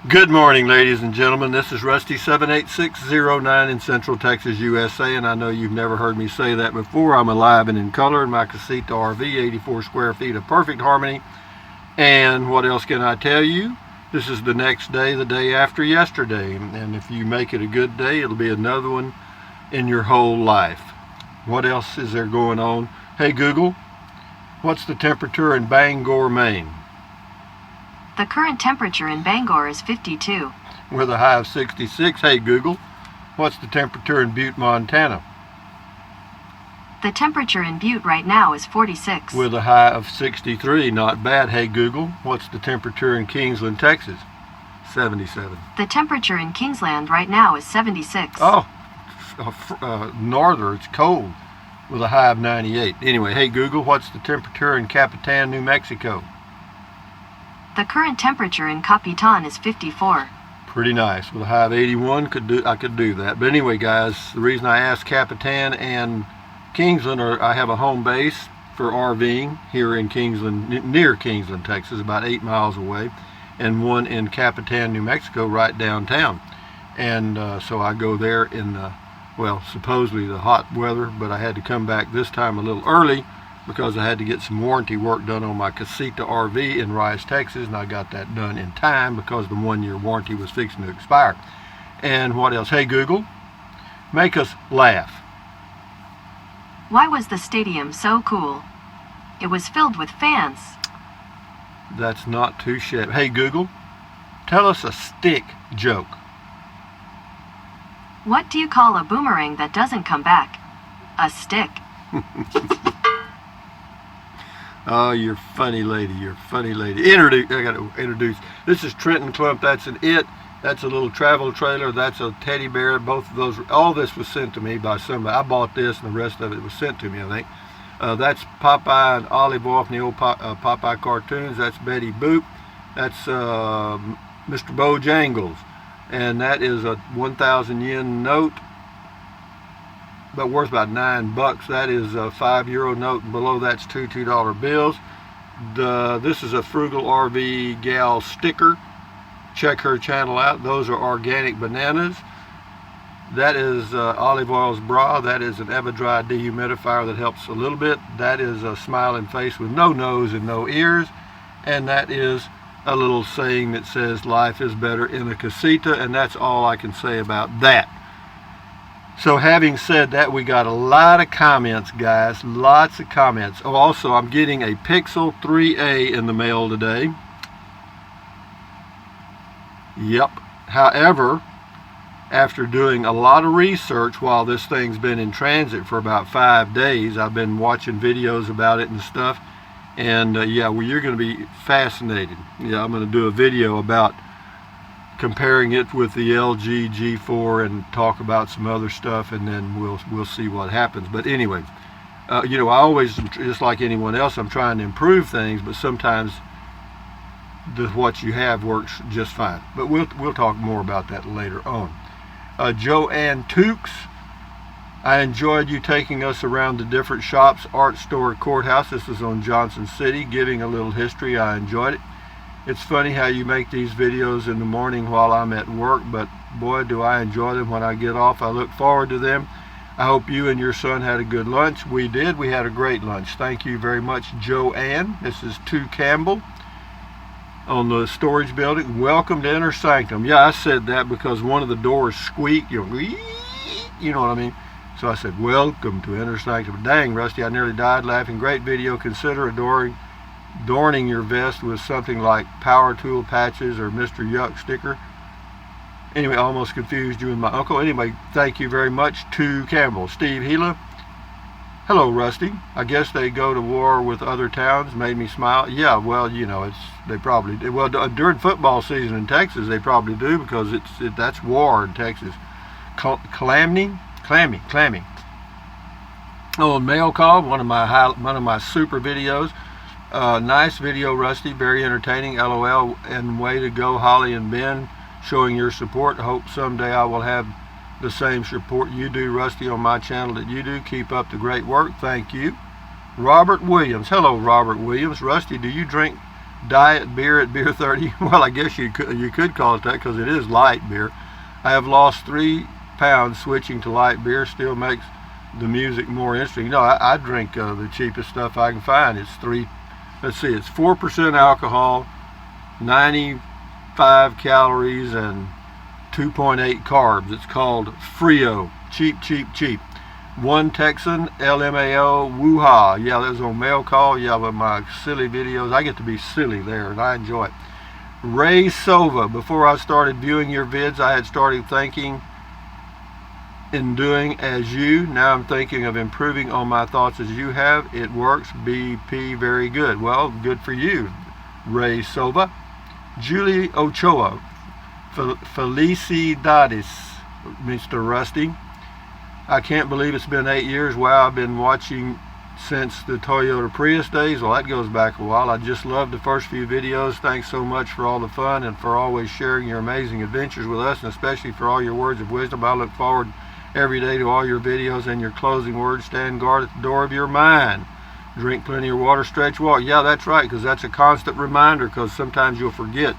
Good morning, ladies and gentlemen. This is Rusty 78609 in Central Texas, USA, and I know you've never heard me say that before. I'm alive and in color in my Casita RV, 84 square feet of perfect harmony. And what else can I tell you? This is the next day, the day after yesterday, and if you make it a good day, it'll be another one in your whole life. What else is there going on? Hey Google, what's the temperature in Bangor, Maine? The current temperature in Bangor is 52. With a high of 66. Hey Google, what's the temperature in Butte, Montana? The temperature in Butte right now is 46. With a high of 63. Not bad. Hey Google, what's the temperature in Kingsland, Texas? 77. The temperature in Kingsland right now is 76. Oh, northern, it's cold. With a high of 98. Anyway, hey Google, what's the temperature in Capitan, New Mexico? The current temperature in Capitan is 54. Pretty nice. With a high of 81, I could do that. But anyway, guys, the reason I asked Capitan and Kingsland, I have a home base for RVing here in Kingsland, near Kingsland, Texas, about 8 miles away, and one in Capitan, New Mexico, right downtown. And so I go there in the, well, supposedly the hot weather, but I had to come back this time a little early because I had to get some warranty work done on my Casita RV in Rice, Texas, and I got that done in time because the 1-year warranty was fixing to expire. And what else? Hey Google, make us laugh. Why was the stadium so cool? It was filled with fans. That's not too shabby. Hey Google, tell us a stick joke. What do you call a boomerang that doesn't come back? A stick. Oh, you're funny lady, you're funny lady. I got to introduce. This is Trenton Clump, that's an It. That's a little travel trailer, that's a teddy bear. Both of those, all this was sent to me by somebody. I bought this and the rest of it was sent to me, I think. That's Popeye and Olive Oyl from the old Popeye cartoons. That's Betty Boop. That's Mr. Bojangles. And that is a 1,000 yen note, but worth about $9. That is a €5 note, and below that's two $2 bills. This is a Frugal RV gal sticker. Check her channel out. Those are organic bananas. That is Olive Oyl's bra. That is an Evidry dehumidifier that helps a little bit. That is a smiling face with no nose and no ears. And that is a little saying that says life is better in a casita, and that's all I can say about that. So having said that, we got a lot of comments, guys, lots of comments. Oh, also, I'm getting a Pixel 3a in the mail today. Yep. However, after doing a lot of research while this thing's been in transit for about 5 days, I've been watching videos about it and stuff, and yeah, well, you're going to be fascinated. Yeah, I'm going to do a video about comparing it with the LG G4 and talk about some other stuff, and then we'll see what happens. But anyway, you know, I always, just like anyone else, I'm trying to improve things, but sometimes what you have works just fine. But we'll talk more about that later on. Joanne Tukes, I enjoyed you taking us around the different shops, art store, courthouse. This is on Johnson City, giving a little history. I enjoyed it. It's funny how you make these videos in the morning while I'm at work, but boy, do I enjoy them when I get off. I look forward to them. I hope you and your son had a good lunch. We did. We had a great lunch. Thank you very much, Joanne. This is 2 Campbell on the storage building. Welcome to Inner Sanctum. Yeah, I said that because one of the doors squeaked. You know what I mean? So I said, welcome to Inner Sanctum. Dang, Rusty, I nearly died laughing. Great video. Consider adorning your vest with something like power tool patches or Mr. Yuck sticker. Anyway, I almost confused you and my uncle. Anyway, thank you very much to Campbell. Steve Gila, hello Rusty. I guess they go to war with other towns. Made me smile. Yeah, well, you know, they probably do. Well, during football season in Texas, they probably do, because that's war in Texas. Clammy. Oh, mail call, one of my super videos. Nice video, Rusty, very entertaining, LOL, and way to go, Holly and Ben, showing your support. Hope someday I will have the same support you do, Rusty, on my channel that you do. Keep up the great work. Thank you. Robert Williams. Hello, Robert Williams. Rusty, do you drink diet beer at Beer 30. Well, I guess you could call it that because it is light beer. I have lost 3 pounds switching to light beer. Still makes the music more interesting. No, I drink the cheapest stuff I can find. It's 4% alcohol, 95 calories, and 2.8 carbs. It's called Frio. Cheap, cheap, cheap. One Texan, LMAO, woo-ha. Yeah, that was on Mail Call. Yeah, but my silly videos, I get to be silly there, and I enjoy it. Ray Sova, before I started viewing your vids, I had started thinking in doing as you. Now I'm thinking of improving on my thoughts as you have. It works. BP, very good. Well, good for you, Ray Sova. Julie Ochoa, Felicidades, Mr. Rusty. I can't believe it's been 8 years. Wow, I've been watching since the Toyota Prius days. Well, that goes back a while. I just loved the first few videos. Thanks so much for all the fun and for always sharing your amazing adventures with us, and especially for all your words of wisdom. I look forward every day to all your videos and your closing words. Stand guard at the door of your mind. Drink plenty of water, stretch, walk. Yeah, that's right, because that's a constant reminder, because sometimes you'll forget.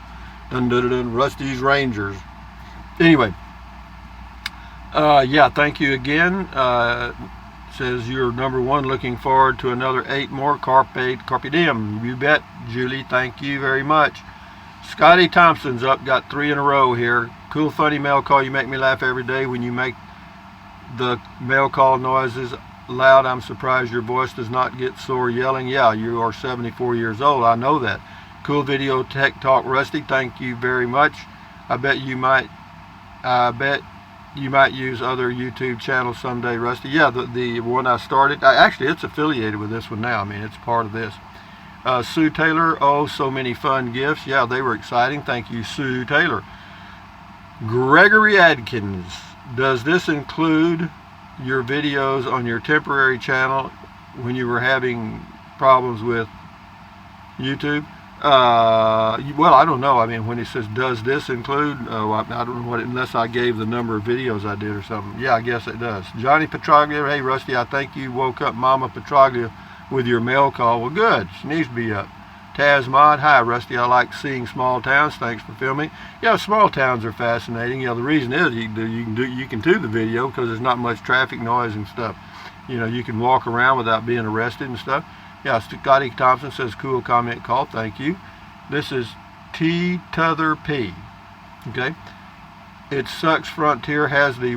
Dun, dun, dun, dun, Rusty's Rangers. Anyway. Yeah, thank you again. Says you're #1, looking forward to another 8 more. Carpe diem. You bet, Julie. Thank you very much. Scotty Thompson's up, got 3 in a row here. Cool, funny mail call. You make me laugh every day when you make the mail call noises loud. I'm surprised your voice does not get sore yelling. Yeah, you are 74 years old. I know that. Cool video, Tech Talk Rusty. Thank you very much. I bet you might use other YouTube channels someday, Rusty. Yeah, the one I started, actually it's affiliated with this one now. I mean, it's part of this. Sue Taylor, oh, so many fun gifts. Yeah, they were exciting. Thank you, Sue Taylor. Gregory Adkins, does this include your videos on your temporary channel when you were having problems with YouTube? Well, I don't know. I mean, when he says, does this include, I don't know what, unless I gave the number of videos I did or something. Yeah, I guess it does. Johnny Petraglia, hey Rusty, I think you woke up Mama Petraglia with your mail call. Well, good. She needs to be up. Taz Mod, hi Rusty, I like seeing small towns. Thanks for filming. Yeah, small towns are fascinating. You know, the reason is you can do the video because there's not much traffic noise and stuff. You know, you can walk around without being arrested and stuff. Yeah, Scotty Thompson says, cool comment call. Thank you. This is T Tother P. Okay. It sucks Frontier has to be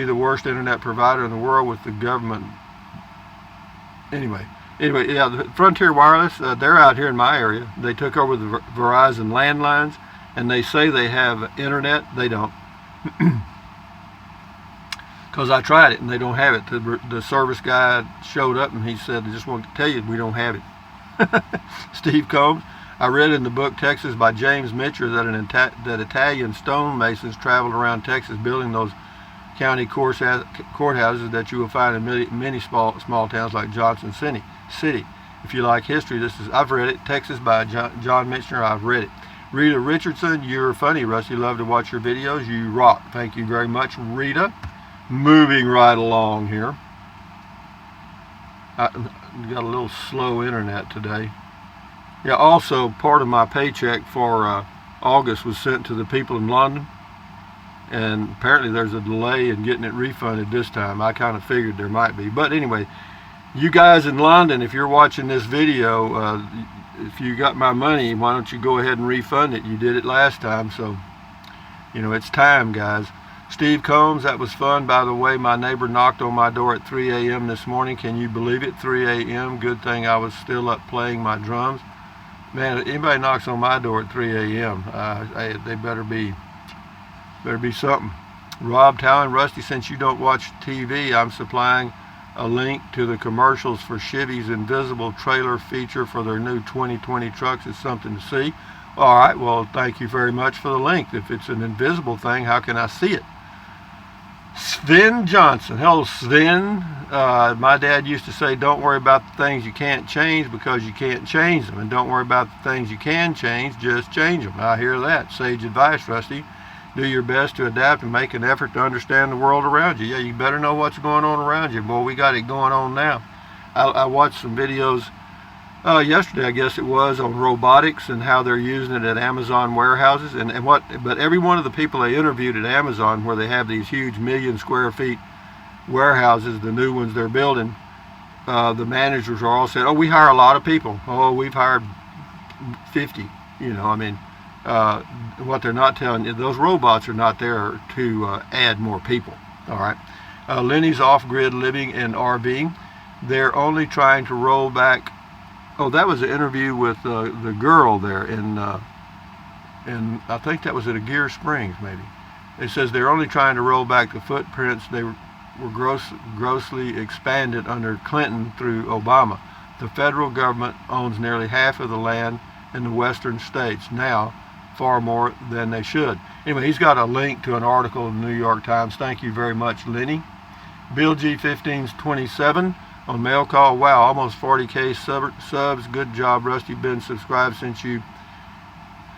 the worst internet provider in the world with the government. Anyway, yeah, the Frontier Wireless, they're out here in my area. They took over the Verizon landlines, and they say they have internet. They don't. Because I tried it and they don't have it. The service guy showed up and he said, I just want to tell you we don't have it. Steve Combs, I read in the book Texas by James Mitchell that Italian stonemasons traveled around Texas building those county courthouses that you will find in many small towns like Johnson City. If you like history, I've read it. Texas by John Mitchell, I've read it. Rita Richardson, you're funny, Rusty. Love to watch your videos. You rock. Thank you very much, Rita. Moving right along here. I got a little slow internet today. Yeah, also part of my paycheck for August was sent to the people in London, and apparently there's a delay in getting it refunded this time. I kind of figured there might be, but anyway, you guys in London, if you're watching this video, if you got my money, why don't you go ahead and refund it? You did it last time, so you know it's time, guys. Steve Combs, that was fun. By the way, my neighbor knocked on my door at 3 a.m. this morning. Can you believe it? 3 a.m. Good thing I was still up playing my drums. Man, if anybody knocks on my door at 3 a.m., they better be something. Rob Talon, Rusty, since you don't watch TV, I'm supplying a link to the commercials for Chevy's invisible trailer feature for their new 2020 trucks. It's something to see. All right, well, thank you very much for the link. If it's an invisible thing, how can I see it? Sven Johnson. Hello, Sven. My dad used to say, don't worry about the things you can't change because you can't change them. And don't worry about the things you can change, just change them. I hear that. Sage advice, Rusty. Do your best to adapt and make an effort to understand the world around you. Yeah, you better know what's going on around you. Boy, we got it going on now. I watched some videos Yesterday, I guess it was, on robotics and how they're using it at Amazon warehouses, but every one of the people they interviewed at Amazon, where they have these huge 1,000,000 square feet warehouses, the new ones they're building, the managers are all saying, "Oh, we hire a lot of people. Oh, we've hired 50." What they're not telling you, those robots are not there to add more people. All right. Lenny's off-grid living and RVing. They're only trying to roll back. Oh, that was an interview with the girl there in I think that was at Gear Springs, maybe. It says they're only trying to roll back the footprints. They were grossly expanded under Clinton through Obama. The federal government owns nearly half of the land in the western states now, far more than they should. Anyway, he's got a link to an article in the New York Times. Thank you very much, Lenny. Bill G1527 on mail call. Wow, almost 40K subs. Good job, Rusty. Been subscribed since you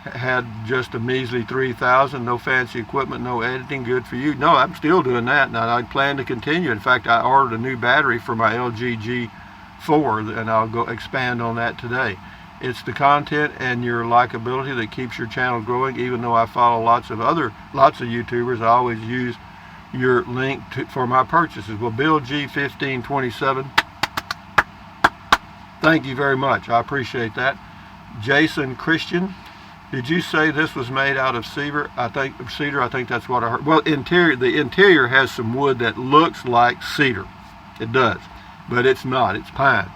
had just a measly 3,000. No fancy equipment, no editing. Good for you. No, I'm still doing that, and I plan to continue. In fact, I ordered a new battery for my LG G4, and I'll go expand on that today. It's the content and your likability that keeps your channel growing. Even though I follow lots of YouTubers, I always use your link for my purchases. Well, Bill G1527, thank you very much. I appreciate that. Jason Christian, did you say this was made out of cedar? I think that's what I heard. Well, the interior has some wood that looks like cedar. It does, but it's not. It's pine.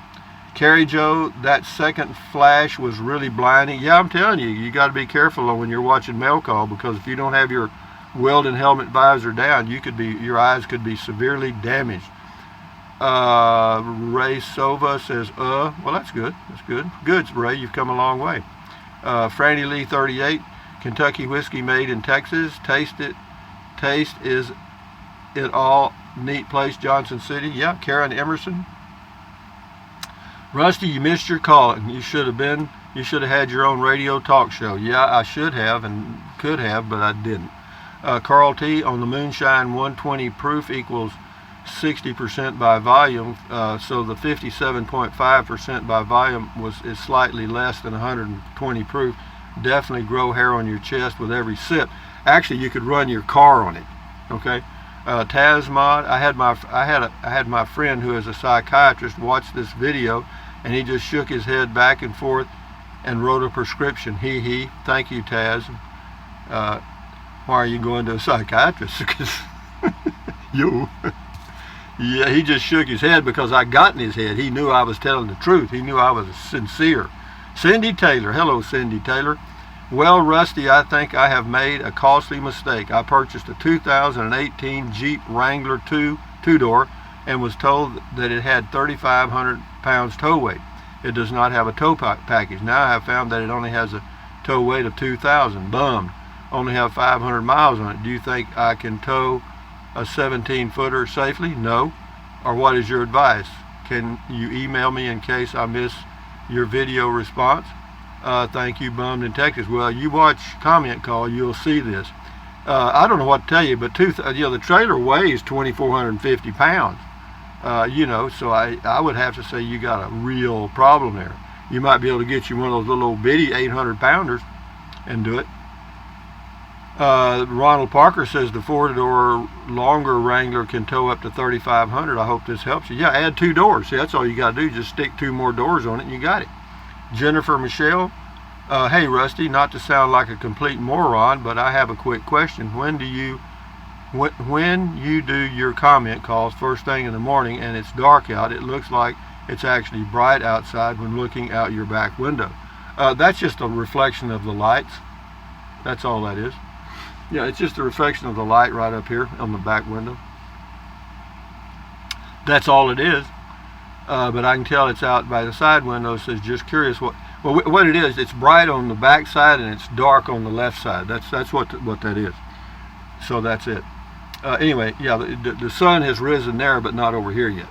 Carrie Joe, that second flash was really blinding. Yeah, I'm telling you, you got to be careful when you're watching mail call, because if you don't have your Weldon helmet visor down, your eyes could be severely damaged. Ray Sova says, well, that's good. That's good. Good, Ray, you've come a long way. Franny Lee 38, Kentucky whiskey made in Texas. Taste is it all. Neat place, Johnson City. Yeah, Karen Emerson. Rusty, you missed your call, and you should have had your own radio talk show. Yeah, I should have and could have, but I didn't. Carl T, on the moonshine, 120 proof equals 60% by volume, so the 57.5% by volume is slightly less than 120 proof. Definitely grow hair on your chest with every sip. Actually, you could run your car on it. Okay. Tazmod, I had my friend who is a psychiatrist watch this video, and he just shook his head back and forth and wrote a prescription. He. Thank you, Taz. Why are you going to a psychiatrist? Because you. Yeah, he just shook his head because I got in his head. He knew I was telling the truth. He knew I was sincere. Cindy Taylor. Hello, Cindy Taylor. Well, Rusty, I think I have made a costly mistake. I purchased a 2018 Jeep Wrangler 2 two-door and was told that it had 3,500 pounds tow weight. It does not have a tow package. Now I have found that it only has a tow weight of 2,000. Bummed. Only have 500 miles on it. Do you think I can tow a 17-footer safely? No. Or what is your advice? Can you email me in case I miss your video response? Thank you, Bummed in Texas. Well, you watch Comment Call, you'll see this. I don't know what to tell you, but the trailer weighs 2,450 pounds. So I would have to say you got a real problem there. You might be able to get you one of those little old bitty 800-pounders and do it. Ronald Parker says the 4-door longer Wrangler can tow up to 3,500. I hope this helps you. Yeah, add 2 doors. See, that's all you got to do. Just stick 2 more doors on it and you got it. Jennifer Michelle, hey Rusty, not to sound like a complete moron, but I have a quick question. When you do your comment calls first thing in the morning and it's dark out, it looks like it's actually bright outside when looking out your back window. That's just a reflection of the lights. That's all that is. Yeah, it's just a reflection of the light right up here on the back window. That's all it is. But I can tell it's out by the side window. It says, just curious what it is. It's bright on the back side and it's dark on the left side. That's what that is. So that's it. Anyway, yeah, the sun has risen there, but not over here yet.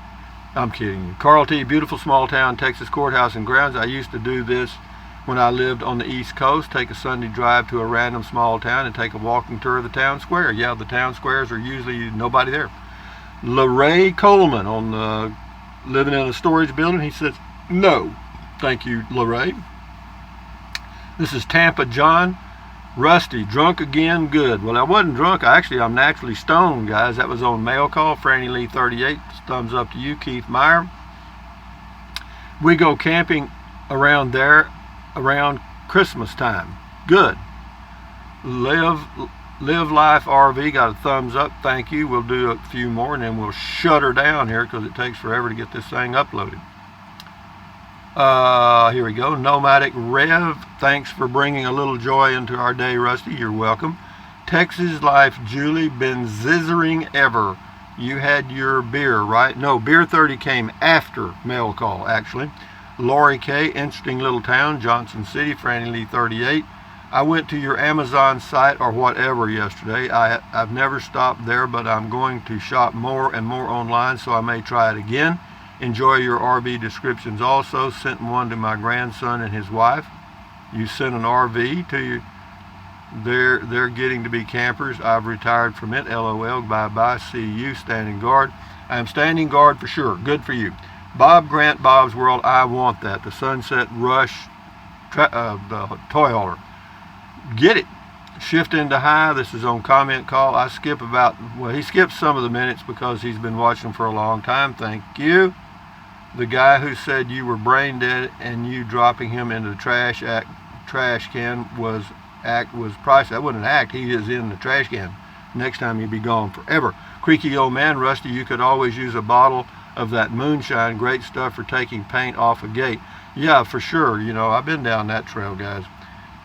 I'm kidding you. Carl T, beautiful small town, Texas courthouse and grounds. I used to do this when I lived on the East Coast. Take a Sunday drive to a random small town and take a walking tour of the town square. Yeah, the town squares are usually nobody there. LaRae Coleman on the living in a storage building. He says, no. Thank you, Lorraine. This is Tampa John. Rusty, drunk again, good. Well, I wasn't drunk. I'm naturally stoned, guys. That was on Mail Call. Franny Lee 38. Thumbs up to you, Keith Meyer. We go camping around there around Christmas time. Good. Live Life RV got a thumbs up. Thank you. We'll do a few more and then we'll shut her down here because it takes forever to get this thing uploaded. Here we go. Nomadic Rev, thanks for bringing a little joy into our day, Rusty. You're welcome. Texas Life Julie, been zizzering ever. You had your beer, right? No, Beer 30 came after Mail Call, actually. Lori K, interesting little town, Johnson City, Franny Lee 38. I went to your Amazon site or whatever yesterday. I've never stopped there, but I'm going to shop more and more online, so I may try it again. Enjoy your RV descriptions also. Sent one to my grandson and his wife. You sent an RV to you. They're getting to be campers. I've retired from it. LOL. Bye-bye. See you. Standing guard. I'm standing guard for sure. Good for you. Bob Grant, Bob's World. I want that. The Sunset Rush the toy hauler. Get it. Shift into high. This is on Comment Call. I skip he skips some of the minutes because he's been watching for a long time. Thank you. The guy who said you were brain dead and you dropping him into the trash can was priceless. That wasn't an act. He is in the trash can. Next time he'd be gone forever. Creaky old man, Rusty, you could always use a bottle of that moonshine. Great stuff for taking paint off a gate. Yeah, for sure. You know, I've been down that trail, guys.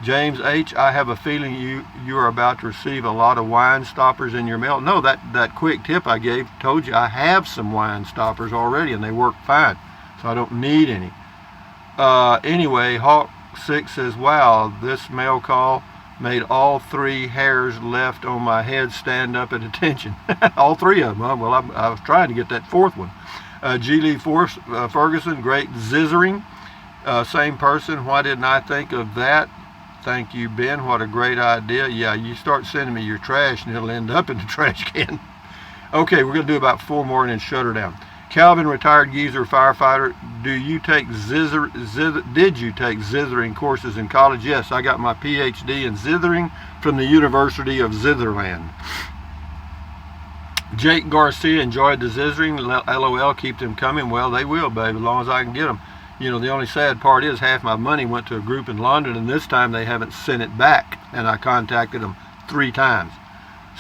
James H, I have a feeling you are about to receive a lot of wine stoppers in your mail. No, that quick tip I gave told you I have some wine stoppers already and they work fine, so I don't need any. Anyway, Hawk 6 says, wow, this Mail Call made all 3 hairs left on my head stand up at attention. All 3 of them, huh? Well, I was trying to get that 4th one. G. Lee Ferguson, great zizzering. Same person, why didn't I think of that? Thank you, Ben. What a great idea. Yeah, you start sending me your trash and it'll end up in the trash can. Okay, we're going to do about 4 more and then shut her down. Calvin, retired geezer firefighter. Did you take zithering courses in college? Yes, I got my PhD in zithering from the University of Zitherland. Jake Garcia, enjoyed the zithering. LOL, keep them coming. Well, they will, babe, as long as I can get them. You know, the only sad part is half my money went to a group in London, and this time they haven't sent it back, and I contacted them 3 times.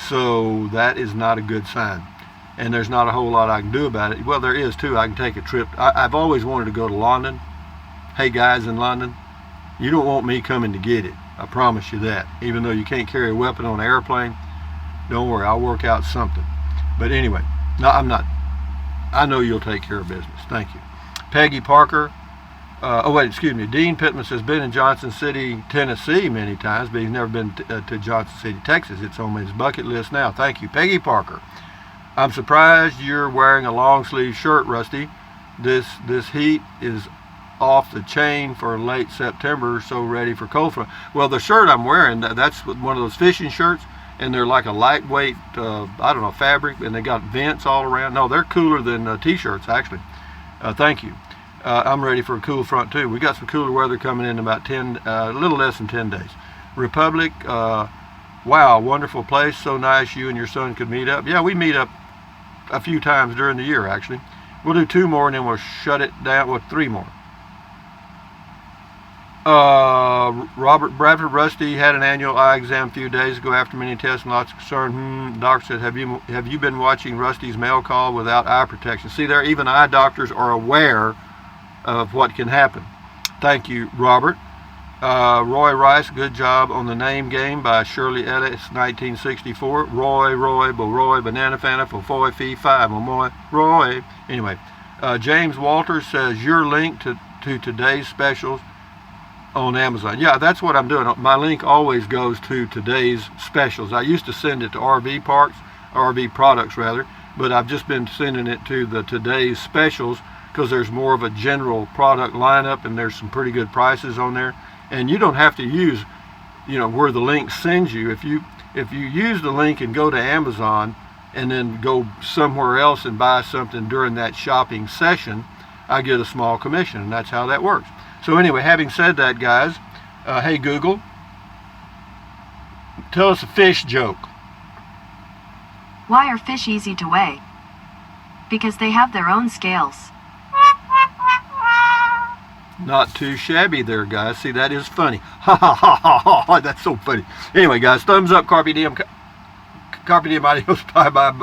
So that is not a good sign. And there's not a whole lot I can do about it. Well, there is too. I can take a trip. I've always wanted to go to London. Hey, guys in London, you don't want me coming to get it. I promise you that. Even though you can't carry a weapon on an airplane, don't worry, I'll work out something. But anyway, no, I'm not. I know you'll take care of business. Thank you. Peggy Parker. Dean Pittman says, been in Johnson City, Tennessee many times, but he's never been to Johnson City, Texas. It's on his bucket list now. Thank you. Peggy Parker. I'm surprised you're wearing a long sleeve shirt, Rusty. This heat is off the chain for late September, so ready for cold front. Well, the shirt I'm wearing, that's one of those fishing shirts, and they're like a lightweight, fabric, and they got vents all around. No, they're cooler than t-shirts, actually. Thank you. I'm ready for a cool front too. We got some cooler weather coming in about a little less than 10 days. Republic, wow, wonderful place. So nice you and your son could meet up. Yeah, we meet up a few times during the year, actually. We'll do 2 more and then we'll shut it down. Well, 3 more. Robert Bradford, Rusty had an annual eye exam a few days ago after many tests and lots of concern. Doctor said, have you been watching Rusty's Mail Call without eye protection? See there, even eye doctors are aware of what can happen. Thank you, Robert. Roy Rice, good job on the name game by Shirley Ellis, 1964. Roy, Banana Fana, Fofoy, Fee, 5, Momoy, Roy. Anyway, James Walters says, your link to today's specials on Amazon. Yeah, that's what I'm doing. My link always goes to today's specials. I used to send it to RV products rather, but I've just been sending it to the today's specials because there's more of a general product lineup and there's some pretty good prices on there. And you don't have to use, where the link sends you. If you use the link and go to Amazon and then go somewhere else and buy something during that shopping session, I get a small commission, and that's how that works. So anyway, having said that, guys, hey Google, tell us a fish joke. Why are fish easy to weigh? Because they have their own scales. Not too shabby there, guys. See, that is funny. Ha ha ha ha ha. That's so funny. Anyway, guys, thumbs up, Carpe Diem. Carpe Diem, adios, bye.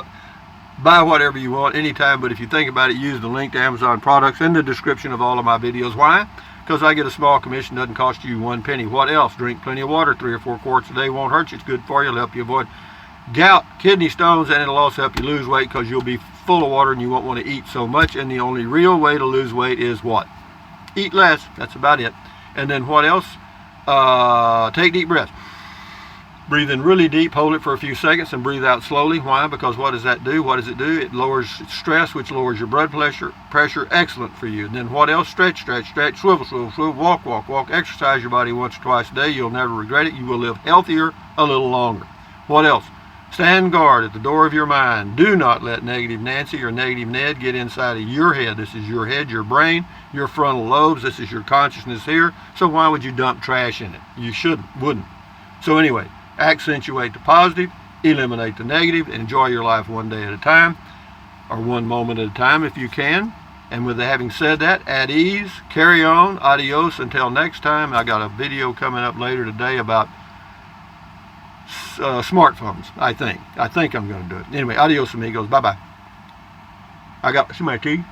Buy whatever you want anytime, but if you think about it, use the link to Amazon products in the description of all of my videos. Why? Because I get a small commission, doesn't cost you 1 penny. What else? Drink plenty of water, 3 or 4 quarts a day. Won't hurt you, it's good for you, it'll help you avoid gout, kidney stones, and it'll also help you lose weight because you'll be full of water and you won't want to eat so much. And the only real way to lose weight is what? Eat less. That's about it. And then what else? Take deep breaths. Breathe in really deep, hold it for a few seconds, and breathe out slowly. Why? Because what does that do? What does it do? It lowers stress, which lowers your blood pressure. Excellent for you. And then what else? Stretch, swivel, walk. Exercise your body once or twice a day. You'll never regret it. You will live healthier a little longer. What else? Stand guard at the door of your mind. Do not let negative Nancy or negative Ned get inside of your head. This is your head, your brain, your frontal lobes. This is your consciousness here. So why would you dump trash in it? You wouldn't. So anyway, accentuate the positive, eliminate the negative, enjoy your life one day at a time, or one moment at a time if you can. And with having said that, at ease, carry on, adios, until next time. I got a video coming up later today about smartphones, I think I'm going to do it. Anyway, adios amigos, bye-bye. I got some of my tea.